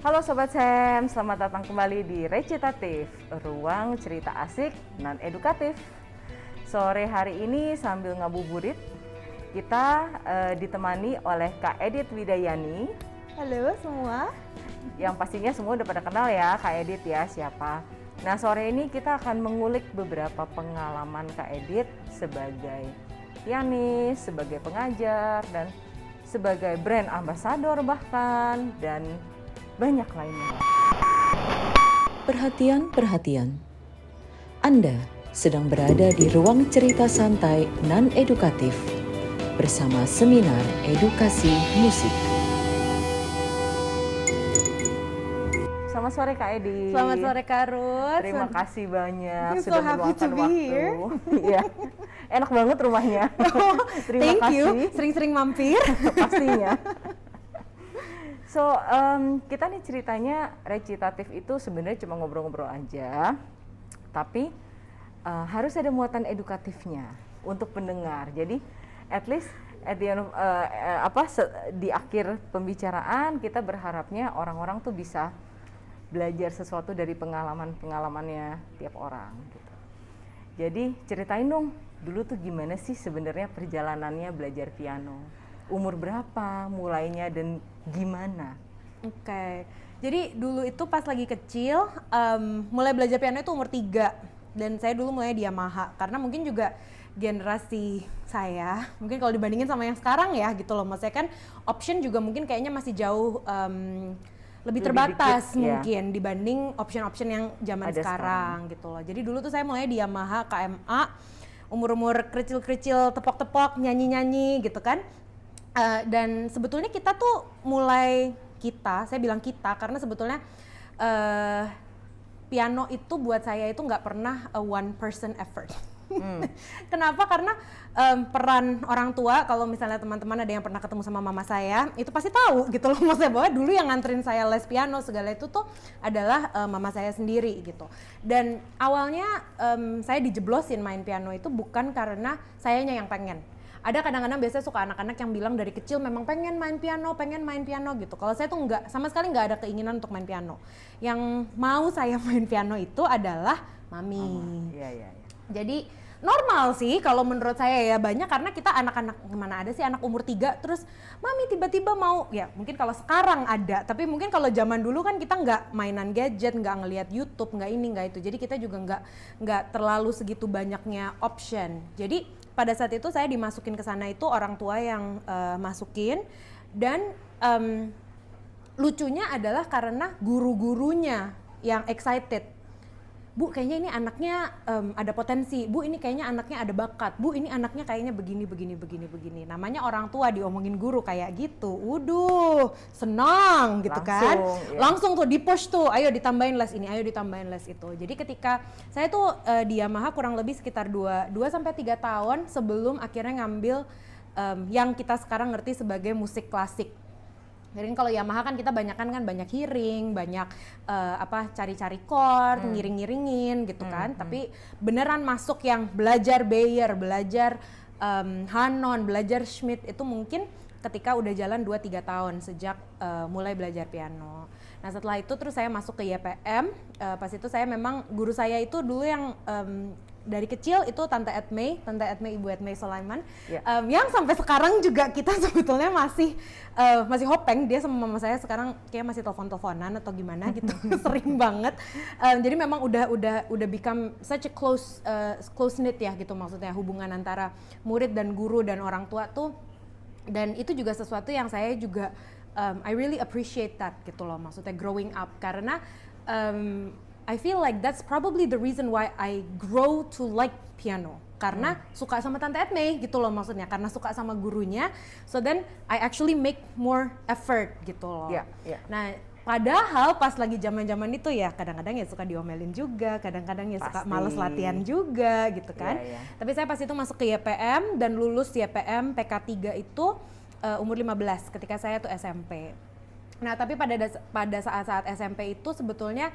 Halo Sobat Sam, selamat datang kembali di Recitatif, ruang cerita asik non-edukatif. Sore hari ini sambil ngabuburit, kita ditemani oleh Kak Edith Widayani. Halo semua. Yang pastinya semua udah pada kenal ya Kak Edith ya, siapa. Nah sore ini kita akan mengulik beberapa pengalaman Kak Edith sebagai pianis, sebagai pengajar, dan sebagai brand ambassador bahkan, dan banyak lainnya. Perhatian. Anda sedang berada di ruang cerita santai non-edukatif bersama seminar edukasi musik. Selamat sore Kak Edi. Selamat sore Kak Ruth. Terima kasih banyak I'm so sudah happy meluangkan to be waktu. here. Iya. Enak banget rumahnya. Terima Thank kasih. you. Sering-sering mampir. Pastinya. So, kita nih ceritanya recitatif itu sebenarnya cuma ngobrol-ngobrol aja, tapi harus ada muatan edukatifnya untuk pendengar. Jadi, at least at the end of, di akhir pembicaraan kita berharapnya orang-orang tuh bisa belajar sesuatu dari pengalamannya tiap orang. Gitu. Jadi ceritain dong, dulu tuh gimana sih sebenarnya perjalanannya belajar piano? Umur berapa mulainya dan gimana? Oke. Jadi dulu itu pas lagi kecil, mulai belajar piano itu umur 3. Dan saya dulu mulai di Yamaha. Karena mungkin juga generasi saya, mungkin kalau dibandingin sama yang sekarang ya gitu loh. Maksudnya kan option juga mungkin kayaknya masih jauh lebih terbatas dikit, mungkin ya, dibanding option-option yang zaman sekarang gitu loh. Jadi dulu tuh saya mulai di Yamaha KMA, umur-umur kecil-kecil, tepok-tepok, nyanyi-nyanyi gitu kan. Dan sebetulnya kita tuh saya bilang kita karena sebetulnya piano itu buat saya itu nggak pernah a one person effort. Kenapa? Karena peran orang tua, kalau misalnya teman-teman ada yang pernah ketemu sama mama saya, itu pasti tahu gitu loh, maksudnya bahwa dulu yang nganterin saya les piano segala itu tuh adalah mama saya sendiri gitu. Dan awalnya saya dijeblosin main piano itu bukan karena sayanya yang pengen. Ada kadang-kadang biasanya suka anak-anak yang bilang dari kecil memang pengen main piano gitu. Kalau saya tuh sama sekali nggak ada keinginan untuk main piano. Yang mau saya main piano itu adalah mami. Iya. Jadi normal sih kalau menurut saya ya, banyak karena kita anak-anak, gimana ada sih anak umur 3 terus mami tiba-tiba mau, ya mungkin kalau sekarang ada, tapi mungkin kalau zaman dulu kan kita nggak mainan gadget, nggak ngelihat YouTube, nggak ini nggak itu, jadi kita juga nggak terlalu segitu banyaknya option. Jadi pada saat itu saya dimasukin ke sana itu orang tua yang masukin, dan lucunya adalah karena guru-gurunya yang excited. Bu, kayaknya ini anaknya ada potensi. Bu, ini kayaknya anaknya ada bakat. Bu, ini anaknya kayaknya begini. Namanya orang tua diomongin guru kayak gitu. Waduh, senang gitu kan. Iya. Langsung tuh di-push tuh, ayo ditambahin les ini, ayo ditambahin les itu. Jadi ketika saya tuh di Yamaha kurang lebih sekitar 2 sampai 3 tahun sebelum akhirnya ngambil yang kita sekarang ngerti sebagai musik klasik. Jadi kalau Yamaha kan kita banyak hearing, banyak cari-cari chord, ngiring-ngiringin gitu kan. Tapi beneran masuk yang belajar Bayer, belajar Hanon, belajar Schmidt itu mungkin ketika udah jalan 2-3 tahun sejak mulai belajar piano. Nah setelah itu terus saya masuk ke YPM. Pas itu saya memang guru saya itu dulu yang dari kecil itu Tante Edmei, Ibu Edmei Sulaiman, yang sampai sekarang juga kita sebetulnya masih hopeng. Dia sama mama saya sekarang kayak masih telepon-teleponan atau gimana gitu, sering banget. Jadi memang udah become such a close knit ya gitu, maksudnya hubungan antara murid dan guru dan orang tua tuh. Dan itu juga sesuatu yang saya juga I really appreciate that gitu loh, maksudnya growing up, karena I feel like that's probably the reason why I grow to like piano. Karena suka sama Tante Edmei gitu loh, maksudnya karena suka sama gurunya, so then I actually make more effort gitu loh. Yeah. Nah padahal pas lagi zaman-zaman itu ya kadang-kadang ya suka diomelin juga, kadang-kadang ya suka males latihan juga gitu kan. Yeah. Tapi saya pas itu masuk ke YPM dan lulus YPM PK3 itu umur 15 ketika saya tuh SMP. Nah tapi pada saat-saat SMP itu sebetulnya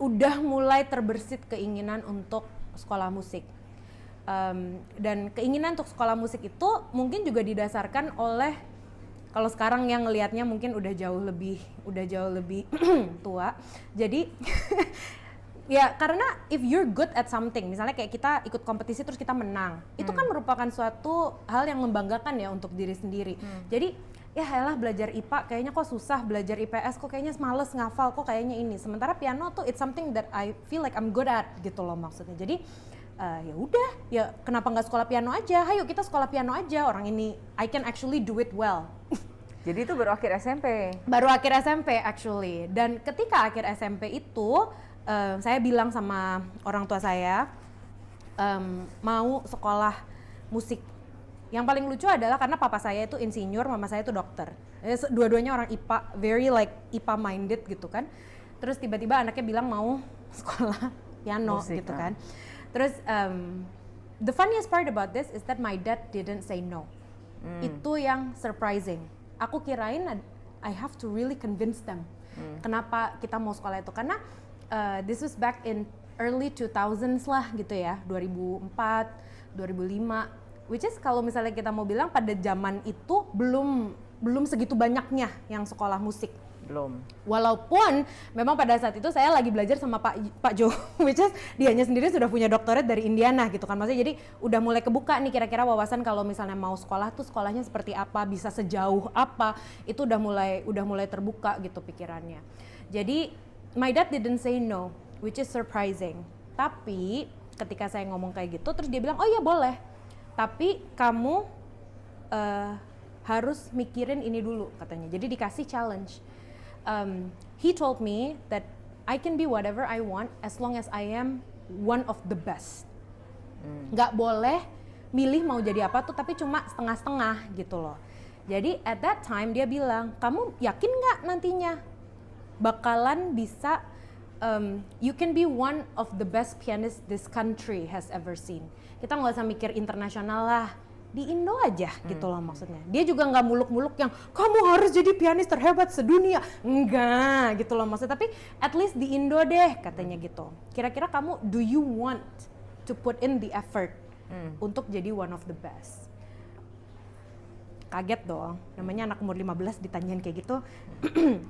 udah mulai terbersit keinginan untuk sekolah musik. Dan keinginan untuk sekolah musik itu mungkin juga didasarkan oleh Kalau sekarang yang ngelihatnya mungkin udah jauh lebih tua. Jadi ya karena if you're good at something, misalnya kayak kita ikut kompetisi terus kita menang, itu kan merupakan suatu hal yang membanggakan ya untuk diri sendiri. Jadi ya elah belajar IPA kayaknya kok susah, belajar IPS kok kayaknya males ngafal, kok kayaknya ini. Sementara piano tuh it's something that I feel like I'm good at gitu loh maksudnya. Jadi ya udah, ya kenapa nggak sekolah piano aja? Hayo kita sekolah piano aja. Orang ini I can actually do it well. Jadi itu baru akhir SMP. Baru akhir SMP actually. Dan ketika akhir SMP itu saya bilang sama orang tua saya mau sekolah musik. Yang paling lucu adalah karena papa saya itu insinyur, mama saya itu dokter. Dua-duanya orang IPA, very like IPA minded gitu kan. Terus tiba-tiba anaknya bilang mau sekolah piano musik, gitu kan. Terus the funniest part about this is that my dad didn't say no. Itu yang surprising. Aku kirain I have to really convince them. Kenapa kita mau sekolah itu? Karena this was back in early 2000s lah gitu ya, 2004, 2005. Which is kalau misalnya kita mau bilang pada zaman itu belum segitu banyaknya yang sekolah musik. Belum. Walaupun memang pada saat itu saya lagi belajar sama Pak Jo, which is dianya sendiri sudah punya doktorat dari Indiana gitu kan. Maksudnya jadi udah mulai kebuka nih kira-kira wawasan kalau misalnya mau sekolah tuh sekolahnya seperti apa, bisa sejauh apa, itu udah mulai terbuka gitu pikirannya. Jadi my dad didn't say no, which is surprising. Tapi ketika saya ngomong kayak gitu terus dia bilang, "Oh iya boleh. Tapi kamu harus mikirin ini dulu," katanya. Jadi dikasih challenge. He told me that I can be whatever I want as long as I am one of the best. Nggak boleh milih mau jadi apa tuh tapi cuma setengah-setengah gitu loh. Jadi at that time dia bilang, kamu yakin nggak nantinya bakalan bisa you can be one of the best pianists this country has ever seen. Kita nggak usah mikir internasional lah, di Indo aja gitu loh maksudnya. Dia juga nggak muluk-muluk yang kamu harus jadi pianis terhebat sedunia, enggak gitu loh maksudnya. Tapi at least di Indo deh katanya gitu. Kira-kira kamu do you want to put in the effort untuk jadi one of the best? Kaget dong, namanya anak umur 15 ditanyain kayak gitu.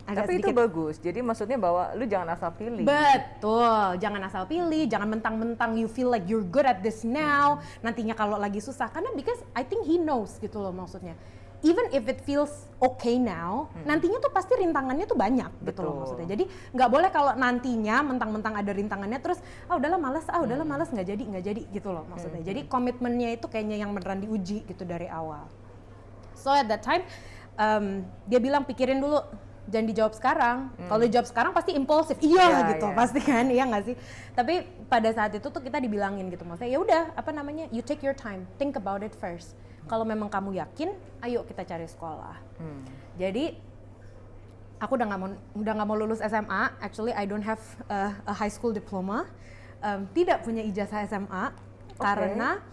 Agak Tapi sedikit. itu bagus, jadi maksudnya bahwa lu jangan asal pilih. Betul, jangan asal pilih, jangan mentang-mentang you feel like you're good at this now, nantinya kalau lagi susah, karena because I think he knows gitu loh maksudnya. Even if it feels okay now, nantinya tuh pasti rintangannya tuh banyak gitu loh maksudnya. Jadi nggak boleh kalau nantinya mentang-mentang ada rintangannya terus udahlah malas, nggak jadi gitu loh maksudnya. Jadi komitmennya itu kayaknya yang beneran diuji gitu dari awal. So at that time, dia bilang pikirin dulu, jangan dijawab sekarang. Kalau dijawab sekarang pasti impulsif, iya gitu, pasti kan, iya nggak sih? Tapi pada saat itu tuh kita dibilangin gitu, maksudnya ya udah, apa namanya, you take your time, think about it first. Kalau memang kamu yakin, ayo kita cari sekolah. Jadi aku udah nggak mau lulus SMA. Actually, I don't have a high school diploma, tidak punya ijazah SMA karena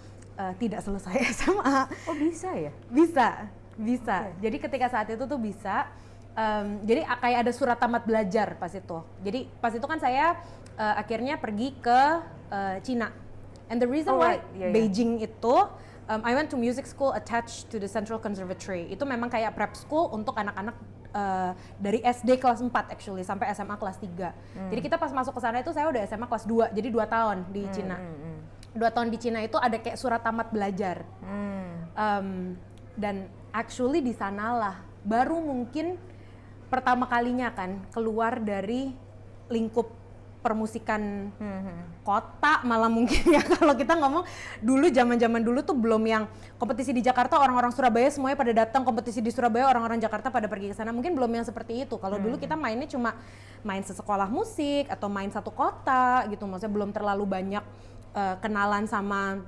tidak selesai SMA. Oh bisa ya? Bisa. Jadi ketika saat itu tuh bisa, jadi kayak ada surat tamat belajar pas itu. Jadi pas itu kan saya akhirnya pergi ke Cina. And the reason why Beijing itu, I went to music school attached to the Central Conservatory. Itu memang kayak prep school untuk anak-anak dari SD kelas 4 actually sampai SMA kelas 3. Jadi kita pas masuk ke sana itu saya udah SMA kelas 2, jadi 2 tahun di Cina. 2 tahun di Cina itu ada kayak surat tamat belajar. Dan actually di sanalah baru mungkin pertama kalinya kan keluar dari lingkup permusikan kota, malah mungkin ya kalau kita ngomong dulu zaman dulu tuh belum yang kompetisi di Jakarta orang-orang Surabaya semuanya pada datang, kompetisi di Surabaya orang-orang Jakarta pada pergi ke sana, mungkin belum yang seperti itu. Kalau dulu kita mainnya cuma main sesekolah musik atau main satu kota gitu, maksudnya belum terlalu banyak kenalan sama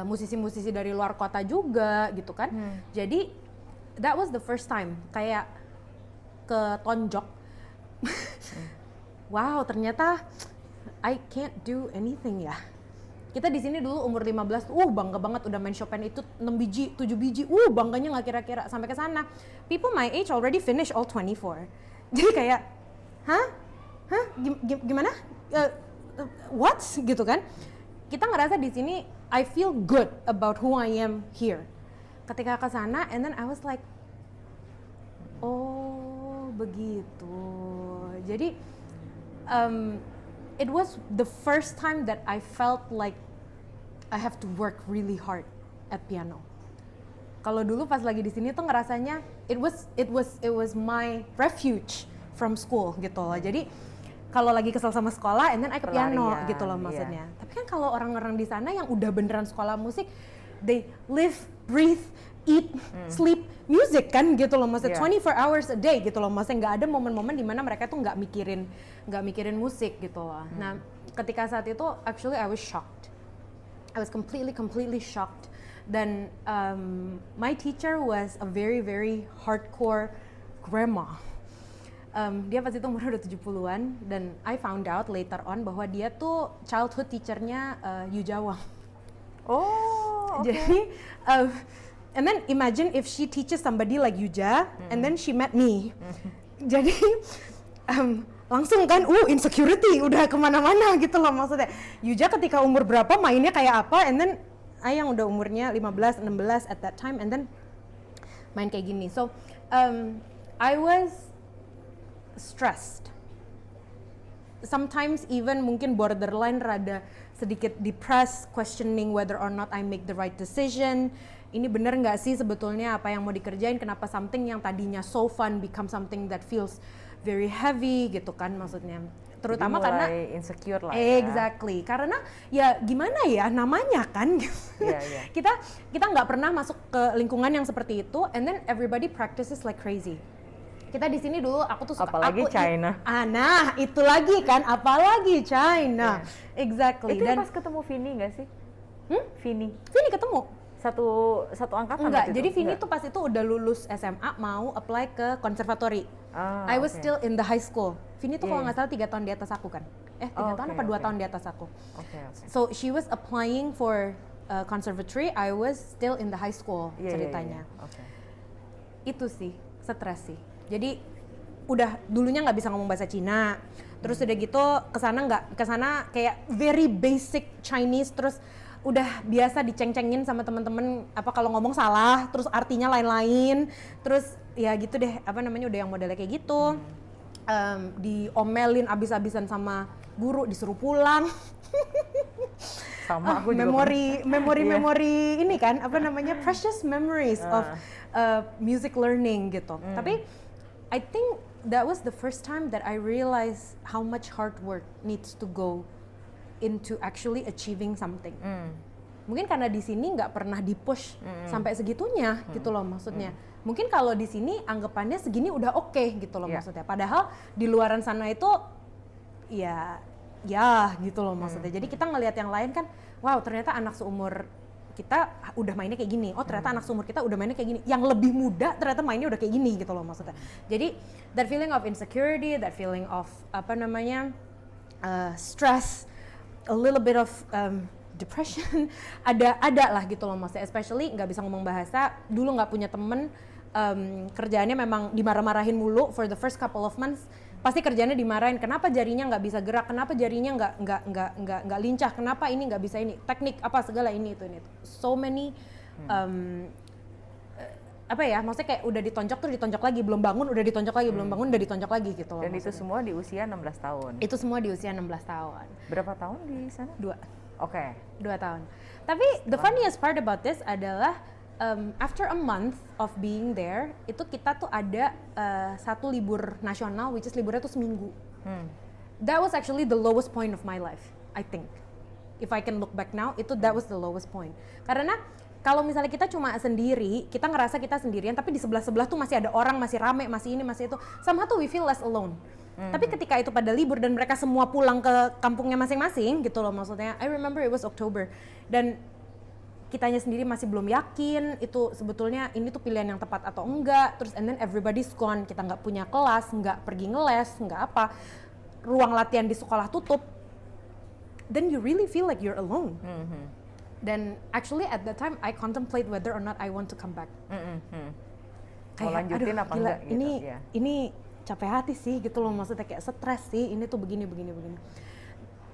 musisi-musisi dari luar kota juga gitu kan. Jadi that was the first time kayak ketonjok. Wow, ternyata I can't do anything ya. Kita di sini dulu umur 15, bangga banget udah main Chopin itu 6 biji, 7 biji, bangganya nggak kira-kira sampai ke sana. People my age already finish all 24. Jadi kayak, gimana? What? Gitu kan? Kita ngerasa di sini I feel good about who I am here. Ketika ke sana, and then I was like, Oh, begitu. Jadi it was the first time that I felt like I have to work really hard at piano. Kalau dulu pas lagi di sini tuh ngerasanya it was my refuge from school gitu loh. Jadi kalau lagi kesel sama sekolah, and then I ke piano Pelarian, gitu loh iya. maksudnya. Tapi kan kalau orang-orang di sana yang udah beneran sekolah musik, they live, breathe, eat, sleep music kan gitu loh, maksudnya Yeah. 24 hours a day gitu loh, maksudnya nggak ada momen-momen dimana mereka tuh nggak mikirin musik gitu loh. Nah ketika saat itu actually I was shocked. I was completely shocked. Dan my teacher was a very hardcore grandma. Dia pas itu umurnya udah 70-an, dan I found out later on bahwa dia tuh childhood teachernya Yu Jawang. Oh, oke. Jadi, and then imagine if she teaches somebody like Yuja, and then she met me. Jadi, langsung kan, insecurity, udah kemana-mana gitu loh maksudnya. Yuja ketika umur berapa mainnya kayak apa, and then I yang udah umurnya 15, 16 at that time, and then main kayak gini. So, I was stressed. Sometimes even mungkin borderline rada sedikit depressed, questioning whether or not I make the right decision. Ini bener nggak sih sebetulnya apa yang mau dikerjain, kenapa something yang tadinya so fun become something that feels very heavy gitu kan maksudnya. Terutama Jadi karena mulai insecure lah ya. exactly, karena ya gimana ya namanya kan. Iya, iya. Kita nggak pernah masuk ke lingkungan yang seperti itu, and then everybody practices like crazy. Kita di sini dulu aku tuh suka Apalagi China. Nah itu lagi kan, apalagi China. Exactly. Itu Dan pas ketemu Vini nggak sih? Vini Vini ketemu? satu angkatan Enggak, waktu itu? jadi Vini Enggak. tuh pas itu udah lulus SMA mau apply ke konservatori. I was oke. still in the high school. Vini tuh Iya, kalau iya. nggak salah 3 tahun di atas aku kan. 3 tahun oke, apa 2 oke. tahun di atas aku. Oke. So she was applying for conservatory, I was still in the high school Iya, iya, ceritanya. iya. Oke. Itu sih, stres sih. Jadi udah dulunya nggak bisa ngomong bahasa Cina, terus udah gitu kesana kayak very basic Chinese, terus udah biasa diceng-cengin sama temen-temen apa kalau ngomong salah, terus artinya lain-lain, terus ya gitu deh, apa namanya udah yang modelnya kayak gitu, diomelin abis-abisan sama guru, disuruh pulang. Sama aku juga memori ini kan apa namanya precious memories of music learning gitu. Tapi I think that was the first time that I realized how much hard work needs to go into actually achieving something. Mungkin karena di sini nggak pernah di-push sampai segitunya gitu loh maksudnya. Mungkin kalau di sini anggapannya segini udah oke gitu loh Yeah. maksudnya. Padahal di luaran sana itu ya gitu loh maksudnya. Jadi kita ngelihat yang lain kan, wow ternyata anak seumur kita udah mainnya kayak gini. Oh ternyata anak seumur kita udah mainnya kayak gini. Yang lebih muda ternyata mainnya udah kayak gini gitu loh maksudnya. Jadi that feeling of insecurity, that feeling of apa namanya stress, a little bit of depression, ada lah gitu loh maksudnya. Especially nggak bisa ngomong bahasa, dulu nggak punya temen, kerjaannya memang dimarah-marahin mulu for the first couple of months. Pasti kerjanya dimarahin, kenapa jarinya nggak bisa gerak, kenapa jarinya nggak lincah, kenapa ini nggak bisa ini, teknik apa segala ini itu. So many apa ya, maksudnya kayak udah ditonjok tuh ditonjok lagi, belum bangun udah ditonjok lagi, belum bangun udah ditonjok lagi gitu loh. Dan itu maksudnya. semua di usia 16 tahun. Itu semua di usia 16 tahun. Berapa tahun di sana? 2 Oke. 2 tahun. Tapi the funniest part about this adalah after a month of being there, itu kita tuh ada satu libur nasional, which is liburnya tuh seminggu. That was actually the lowest point of my life, I think. If I can look back now, that was the lowest point. Karena kalau misalnya kita cuma sendiri, kita ngerasa kita sendirian, tapi di sebelah-sebelah tuh masih ada orang, masih rame, masih ini, masih itu. Somehow tuh we feel less alone. Tapi ketika itu pada libur dan mereka semua pulang ke kampungnya masing-masing gitu loh maksudnya. I remember it was October. Dan kitanya sendiri masih belum yakin itu sebetulnya ini tuh pilihan yang tepat atau enggak. Terus and then everybody's gone, kita nggak punya kelas, nggak pergi ngeles, nggak apa. Ruang latihan di sekolah tutup. Then you really feel like you're alone. Dan actually at that time I contemplate whether or not I want to come back. Mau lanjutin apa enggak gitu, ini ya. ini capek hati sih gitu loh maksudnya, kayak stres sih, ini tuh begini.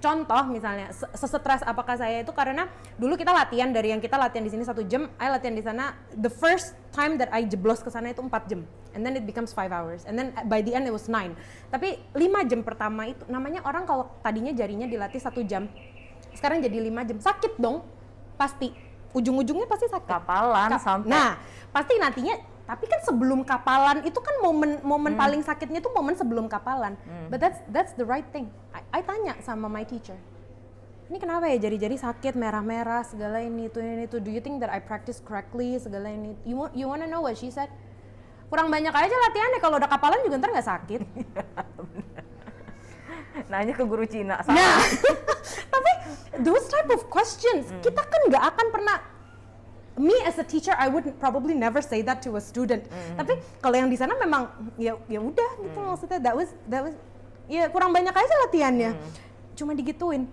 contoh misalnya sesetres apakah saya itu karena dulu kita latihan dari yang kita latihan di sini 1 jam, I latihan di sana the first time that I jeblos ke sana itu 4 jam. And then it becomes 5 hours. And then by the end it was 9. Tapi 5 jam pertama itu namanya orang kalau tadinya jarinya dilatih 1 jam, sekarang jadi 5 jam. Sakit dong. Pasti. Ujung-ujungnya pasti sakit. Kapalan sampai. Nah, pasti nantinya tapi kan sebelum kapalan itu kan momen paling sakitnya itu momen sebelum kapalan. But that's the right thing. I tanya sama my teacher. Ini kenapa ya jari-jari sakit, merah-merah, segala ini itu. Do you think that I practice correctly, segala ini? You wanna know what she said? Kurang banyak aja latihannya, kalau udah kapalan juga ntar nggak sakit. Nanya ke guru Cina sama. Nah, tapi those type of questions kita kan nggak akan pernah. Me as a teacher, I would probably never say that to a student. Tapi kalau yang di sana memang ya udah gitu maksudnya. That was ya kurang banyak aja latihannya. Cuma digituin.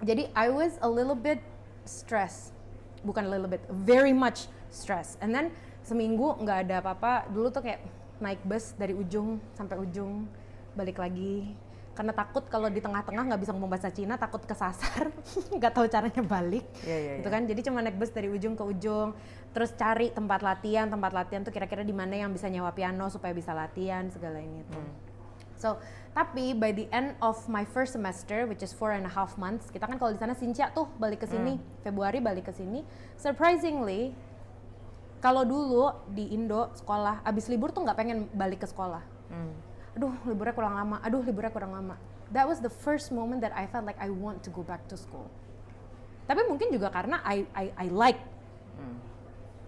Jadi I was a little bit stressed. Bukan a little bit, very much stressed. And then seminggu nggak ada apa-apa. Dulu tuh kayak naik bus dari ujung sampai ujung, balik lagi. Karena takut kalau di tengah-tengah nggak bisa ngomong bahasa Cina, takut kesasar, nggak tahu caranya balik, gitu kan. Jadi cuma naik bus dari ujung ke ujung, terus cari tempat latihan tuh kira-kira di mana yang bisa nyewa piano supaya bisa latihan segala ini tuh. So, tapi by the end of my first semester, which is 4.5 months, kita kan kalau di sana Sincia tuh balik ke sini, Februari balik ke sini. Surprisingly, kalau dulu di Indo sekolah, abis libur tuh nggak pengen balik ke sekolah. Aduh liburnya kurang lama. That was the first moment that I felt like I want to go back to school. Tapi mungkin juga karena I like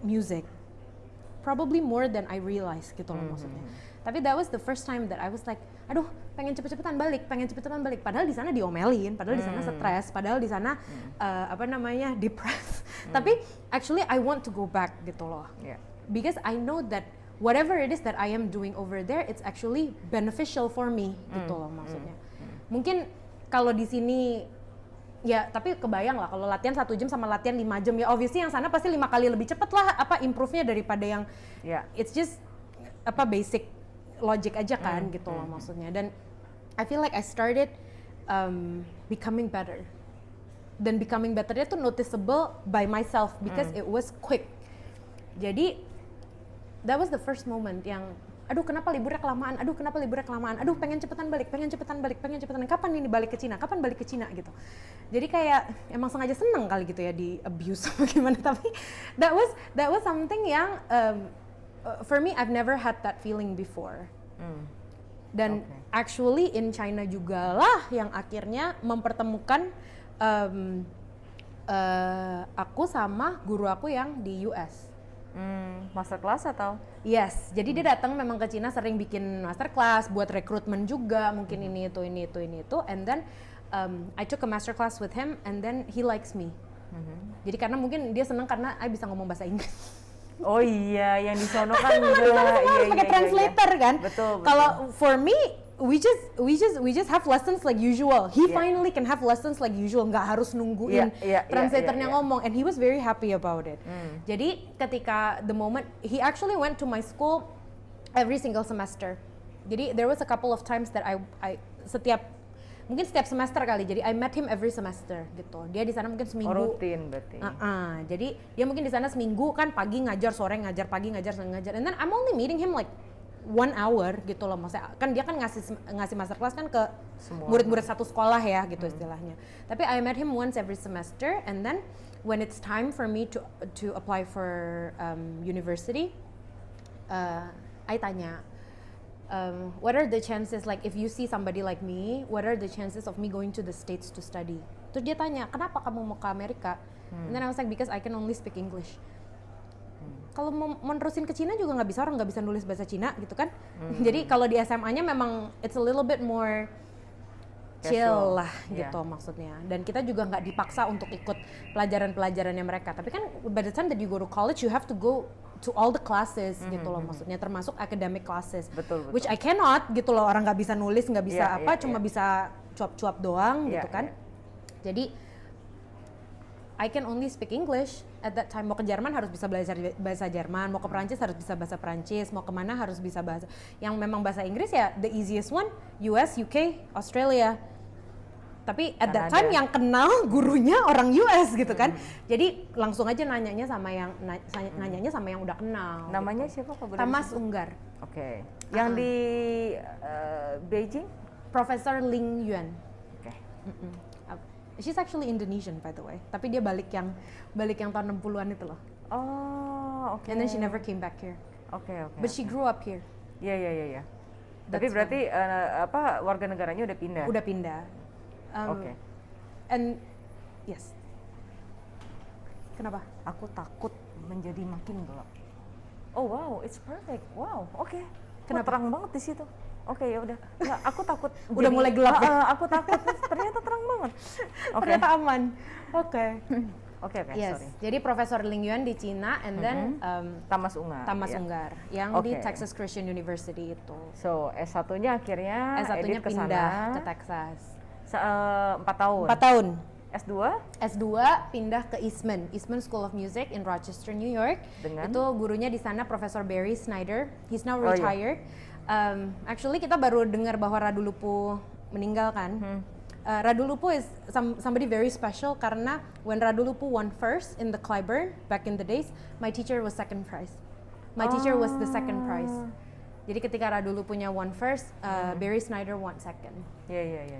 music, probably more than I realized gitu loh maksudnya. Tapi that was the first time that I was like, aduh pengen cepet-cepetan balik. Padahal di sana diomelin, padahal di sana stres, padahal di sana depressed. Tapi actually I want to go back gitu loh. Because I know that whatever it is that I am doing over there, it's actually beneficial for me, gitu loh maksudnya. Mungkin kalau di sini, ya tapi kebayang lah kalau latihan 1 jam sama latihan 5 jam, ya obviously yang sana pasti 5 kali lebih cepet lah improve-nya daripada yang it's just basic logic aja kan gitu loh maksudnya. Dan I feel like I started becoming better. Dan becoming betternya tuh noticeable by myself because it was quick. Jadi that was the first moment yang aduh kenapa liburnya kelamaan, aduh pengen cepetan balik, kapan ini balik ke Cina gitu. Jadi kayak emang sengaja seneng kali gitu ya di abuse apa gimana, tapi that was something yang for me I've never had that feeling before. Dan actually in China juga lah yang akhirnya mempertemukan aku sama guru aku yang di US. Masterclass atau? Yes, jadi dia datang memang ke Cina sering bikin masterclass buat rekrutmen juga, mungkin ini itu, and then I took a masterclass with him and then he likes me. Jadi karena mungkin dia seneng karena I bisa ngomong bahasa Inggris. Oh iya, yang di sono kan pakai translator kan. Betul. Kalau for me we just have lessons like usual. He finally can have lessons like usual, nggak harus nungguin translatornya ngomong, and he was very happy about it. Jadi ketika the moment he actually went to my school every single semester. Jadi there was a couple of times that I setiap semester kali. Jadi I met him every semester gitu. Dia di sana mungkin seminggu. Rutin berarti. Jadi dia mungkin di sana seminggu kan, pagi ngajar, sore ngajar, pagi ngajar, sore ngajar. And then I'm only meeting him like 1 hour gitu loh, maksudnya kan dia kan ngasih masterclass kan ke murid-murid satu sekolah ya gitu istilahnya. Tapi I met him once every semester, and then when it's time for me to apply for university, I tanya, what are the chances, like if you see somebody like me, what are the chances of me going to the States to study? Terus dia tanya, kenapa kamu mau ke Amerika? And then I was like, because I can only speak English. Kalau mau menerusin ke Cina juga nggak bisa, orang nggak bisa nulis bahasa Cina gitu kan. Jadi kalau di SMA-nya memang it's a little bit more chill lah gitu maksudnya. Dan kita juga nggak dipaksa untuk ikut pelajaran-pelajarannya mereka. Tapi kan by the time that you go to college, you have to go to all the classes gitu loh maksudnya, termasuk academic classes. Betul. Which I cannot gitu loh, orang nggak bisa nulis, nggak bisa cuma bisa cuap-cuap doang gitu kan. Jadi I can only speak English at that time. Mau ke Jerman harus bisa belajar bahasa Jerman, mau ke Perancis harus bisa bahasa Perancis, mau kemana harus bisa bahasa. Yang memang bahasa Inggris ya the easiest one, US, UK, Australia. Tapi at that Kanada. time yang kenal gurunya orang US gitu kan. Jadi langsung aja nanyanya sama yang udah kenal. Namanya gitu. siapa Kak? Boleh Tamas disebut? Unggar. Oke. Yang di Beijing? Profesor Ling Yuan. Oke. She's actually Indonesian by the way. Tapi dia balik yang tahun 60-an itu loh. Oh, oke. And then she never came back here. Oke. But she grew up here. Iya. Tapi That's berarti warga negaranya udah pindah. Udah pindah. Oke. And yes. Kenapa? Aku takut menjadi makin gelap. Oh wow, it's perfect. Wow, oke. Kenapa terang banget di situ? Oke, ya udah. Nggak, aku takut. Udah mulai gelap ya? Aku takut. Ternyata terang banget. Oke. Ternyata aman. Oke. Oke, Yes. sorry. Jadi Profesor Ling Yuan di Cina, and then Tamas Ungar. Tamas ya. Unggar yang di Oke. Texas Christian University itu. So, S1-nya akhirnya S1-nya Edith kesana, pindah ke Texas. 4 tahun. 4 tahun. S2 S2 pindah ke Eastman School of Music in Rochester, New York. Dengan? Itu gurunya di sana Profesor Barry Snyder. He's now Oh, iya. retired. Actually kita baru dengar bahwa Radu Lupu meninggal kan. Radu Lupu is somebody very special karena when Radu Lupu won first in the Clyburn back in the days, my teacher was second prize. My teacher was the second prize. Jadi ketika Radu Lupunya won first, Barry Snyder won second. Iya.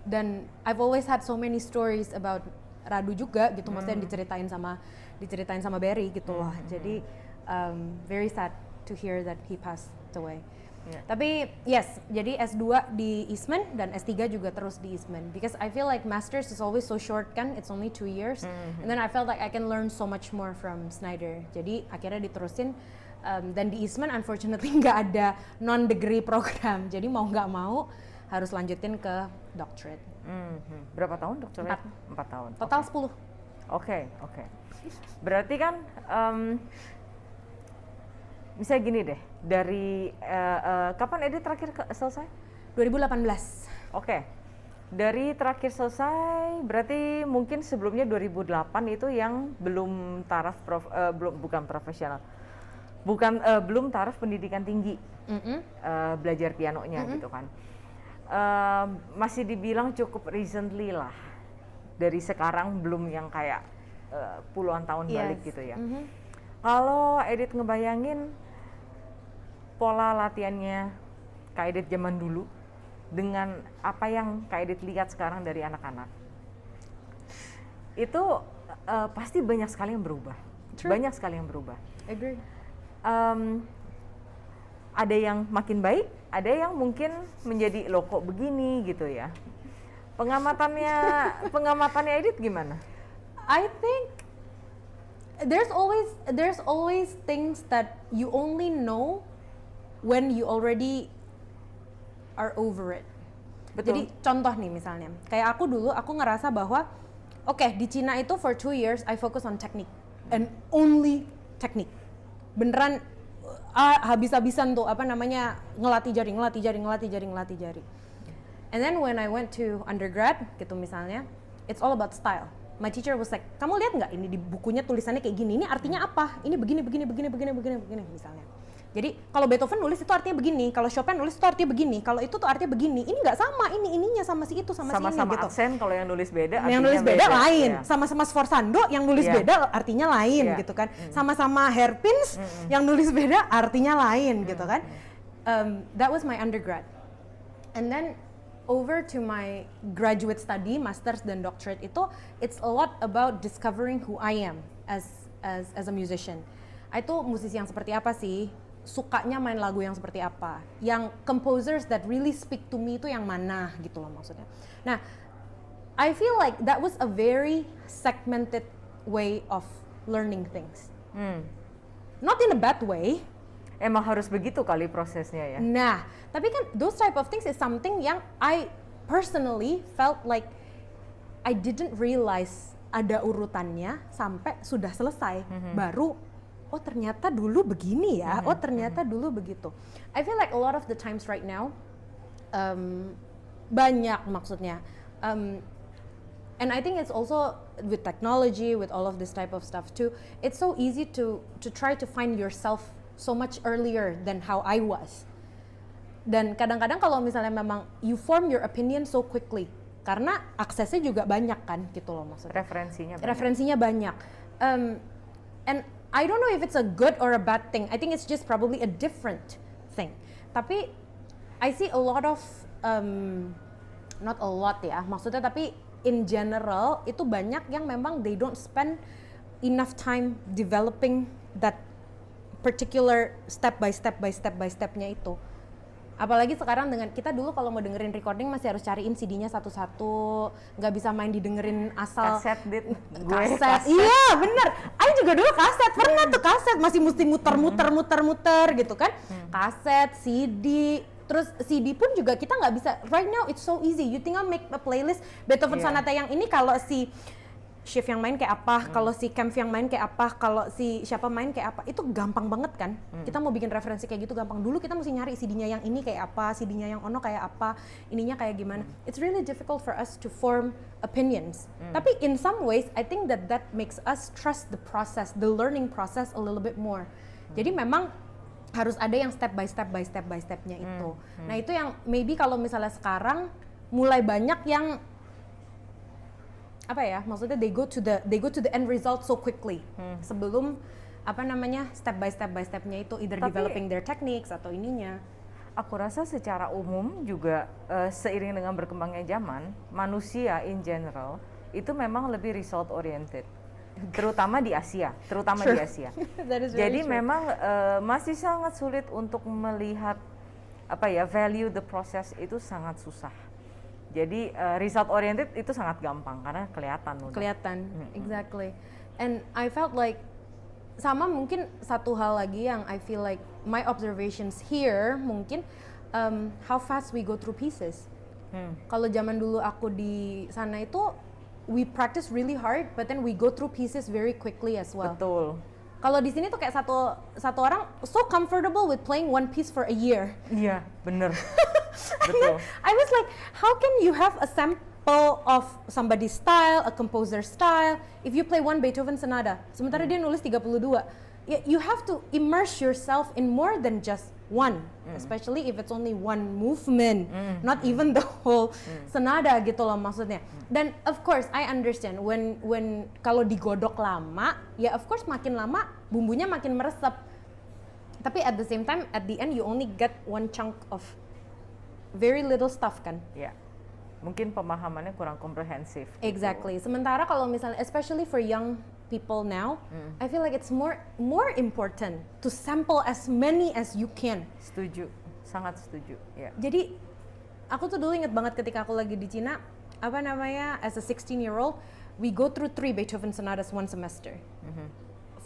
Dan I've always had so many stories about Radu juga gitu, maksudnya diceritain sama Barry gitu loh. Jadi very sad to hear that he passed away. Yeah. Tapi yes, jadi S2 di Eastman dan S3 juga terus di Eastman because I feel like masters is always so short kan, it's only 2 years. And then I felt like I can learn so much more from Snyder. Jadi akhirnya diterusin dan di Eastman unfortunately nggak ada non-degree program. Jadi mau nggak mau harus lanjutin ke doctorate. Berapa tahun dokternya? 4 tahun. Total 10. Oke. Berarti kan misalnya gini deh, dari kapan Edith terakhir selesai? 2018. Oke. Dari terakhir selesai, berarti mungkin sebelumnya 2008 itu yang belum taraf bukan profesional. Belum taraf pendidikan tinggi. Belajar pianonya gitu kan. Masih dibilang cukup recently lah. Dari sekarang belum yang kayak puluhan tahun balik gitu ya. Kalau Edith ngebayangin pola latihannya Kak Edith zaman dulu dengan apa yang Kak Edith lihat sekarang dari anak-anak, itu pasti banyak sekali yang berubah. True. Banyak sekali yang berubah. Agree. Ada yang makin baik, ada yang mungkin menjadi loh kok begini gitu ya. Pengamatannya Edith gimana? I think there's always things that you only know when you already are over it. Betul. Jadi contoh nih misalnya, kayak aku ngerasa bahwa oke, di Cina itu for 2 years I focus on technique and only technique. Beneran habis-habisan tuh ngelatih jari. And then when I went to undergrad gitu misalnya, it's all about style. My teacher was like, kamu lihat nggak ini di bukunya tulisannya kayak gini, ini artinya apa? Ini begini misalnya. Jadi kalau Beethoven nulis itu artinya begini, kalau Chopin nulis itu artinya begini, kalau itu tuh artinya begini. Ini nggak sama, ininya sama si itu sama si ini gitu. Aksen, kalau yang nulis beda Yang nulis beda lain, ya. sama-sama Sforzando yang nulis Iya. beda artinya lain Iya. gitu kan. Sama-sama hairpins yang nulis beda artinya lain gitu kan. That was my undergrad. And then over to my graduate study, masters dan doctorate itu, it's a lot about discovering who I am as a musician. Itu musisi yang seperti apa sih? Sukanya main lagu yang seperti apa? Yang composers that really speak to me itu yang mana gitu loh maksudnya. Nah, I feel like that was a very segmented way of learning things. Not in a bad way. Emang harus begitu kali prosesnya ya. Nah, tapi kan those type of things is something yang I personally felt like I didn't realize ada urutannya sampai sudah selesai. Baru, oh ternyata dulu begini ya, oh ternyata dulu begitu. I feel like a lot of the times right now, banyak maksudnya. And I think it's also with technology, with all of this type of stuff too, it's so easy to try to find yourself so much earlier than how I was. Dan kadang-kadang kalau misalnya memang you form your opinion so quickly, karena aksesnya juga banyak kan gitu loh maksudnya. Referensinya banyak. And I don't know if it's a good or a bad thing. I think it's just probably a different thing. Tapi I see a lot of not a lot ya, maksudnya tapi in general itu banyak yang memang they don't spend enough time developing that particular step by stepnya itu. Apalagi sekarang dengan kita dulu kalau mau dengerin recording masih harus cariin CD-nya satu-satu, nggak bisa main didengerin asal. Kaset. Iya bener, aku juga dulu kaset, pernah tuh kaset masih mesti muter gitu kan. Kaset, CD, terus CD pun juga kita nggak bisa. Right now it's so easy, you tinggal make a playlist Beethoven Sonata yang ini kalau si Shift yang main kayak apa, kalau si Kempf yang main kayak apa, kalau si siapa main kayak apa, itu gampang banget kan. Kita mau bikin referensi kayak gitu gampang. Dulu kita mesti nyari CD-nya yang ini kayak apa, CD-nya yang ono kayak apa, ininya kayak gimana. It's really difficult for us to form opinions. Tapi in some ways, I think that makes us trust the process, the learning process a little bit more. Jadi memang harus ada yang step by stepnya itu. Nah itu yang maybe kalau misalnya sekarang mulai banyak yang apa ya, maksudnya they go to the end result so quickly sebelum apa namanya step by stepnya itu either developing their techniques atau ininya. Aku rasa secara umum juga seiring dengan berkembangnya zaman, manusia in general itu memang lebih result oriented, terutama di Asia. Jadi memang masih sangat sulit untuk melihat apa ya, value the process itu sangat susah. Jadi result oriented itu sangat gampang karena kelihatan. Exactly. And I felt like sama mungkin satu hal lagi yang I feel like my observations here mungkin how fast we go through pieces. Kalau zaman dulu aku di sana itu we practice really hard, but then we go through pieces very quickly as well. Betul. Kalau di sini tuh kayak satu orang so comfortable with playing one piece for a year. Iya, bener. Betul. I was like, how can you have a sample of somebody's style, a composer's style, if you play one Beethoven sonata, sementara dia nulis 32. You have to immerse yourself in more than just one, especially if it's only one movement, not even the whole sonata gitu loh maksudnya. Dan of course I understand when kalau digodok lama, ya of course makin lama bumbunya makin meresap. Tapi at the same time, at the end you only get one chunk of very little stuff kan? Ya, mungkin pemahamannya kurang komprehensif. Gitu. Exactly. Sementara kalau misalnya, especially for young people now, I feel like it's more important to sample as many as you can. Setuju, sangat setuju. Ya. Jadi aku tuh dulu inget banget ketika aku lagi di Cina, apa namanya, as a 16-year-old, we go through 3 Beethoven sonatas one semester,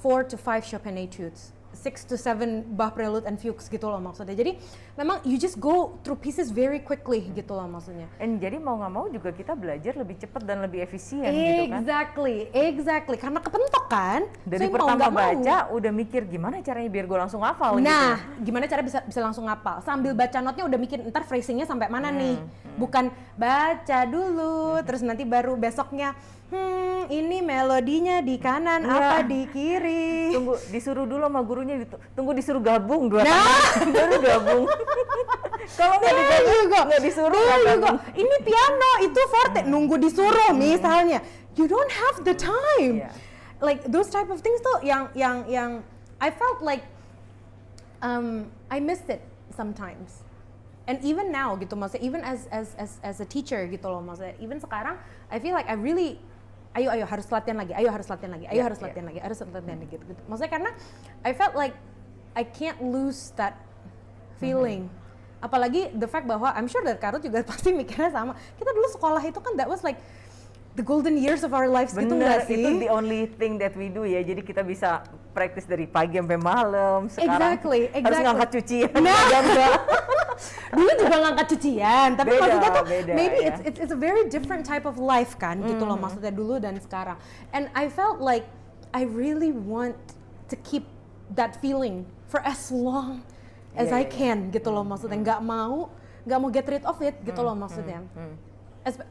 4 to 5 Chopin etudes. 6 to 7 Bach Prelude and Fugues gitu loh maksudnya. Jadi memang you just go through pieces very quickly gitu loh maksudnya. And jadi mau nggak mau juga kita belajar lebih cepat dan lebih efisien gitu kan. Exactly. Karena kepentok kan. Dari so, pertama baca udah mikir gimana caranya biar gue langsung hafal gitu. Nah, gimana cara bisa langsung hafal. Sambil baca notnya udah mikir ntar phrasingnya sampai mana nih. Bukan baca dulu terus nanti baru besoknya ini melodinya di kanan apa di kiri. Tunggu disuruh dulu sama gurunya, tunggu disuruh gabung 2 tangan baru gabung. Kalau nggak disuruh gabung. Ini piano, itu forte, nunggu disuruh misalnya. You don't have the time. Like those type of things tuh yang I felt like I missed it sometimes. And even now gitu maksudnya, even as a teacher gitu loh maksudnya, even sekarang I feel like I really ayo harus latihan lagi gitu. Maksudnya karena I felt like I can't lose that feeling. Apalagi the fact bahwa I'm sure that Karut juga pasti mikirnya sama. Kita dulu sekolah itu kan that was like the golden years of our lives. Bener, gitu nggak sih? Itu the only thing that we do ya. Jadi kita bisa practice dari pagi sampai malam. Sekarang harus ngangkat cucian. Dulu juga ngangkat cucian, tapi maksudnya tuh maybe ya. it's a very different type of life kan, gitu loh maksudnya dulu dan sekarang. And I felt like I really want to keep that feeling for as long as I can, gitu loh maksudnya. Nggak mau get rid of it, gitu loh maksudnya.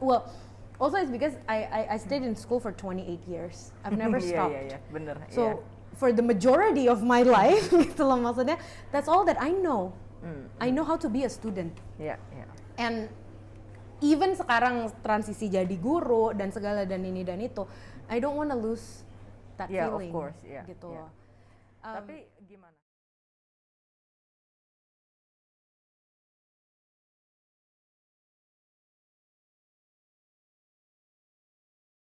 Well, also it's because I stayed in school for 28 years. I've never stopped. Bener. So for the majority of my life, gitu loh maksudnya, that's all that I know. I know how to be a student. Yeah. And even sekarang transisi jadi guru dan segala dan ini dan itu, I don't wanna lose that Yeah, of feeling course, yeah, gitu. yeah. Tapi gimana?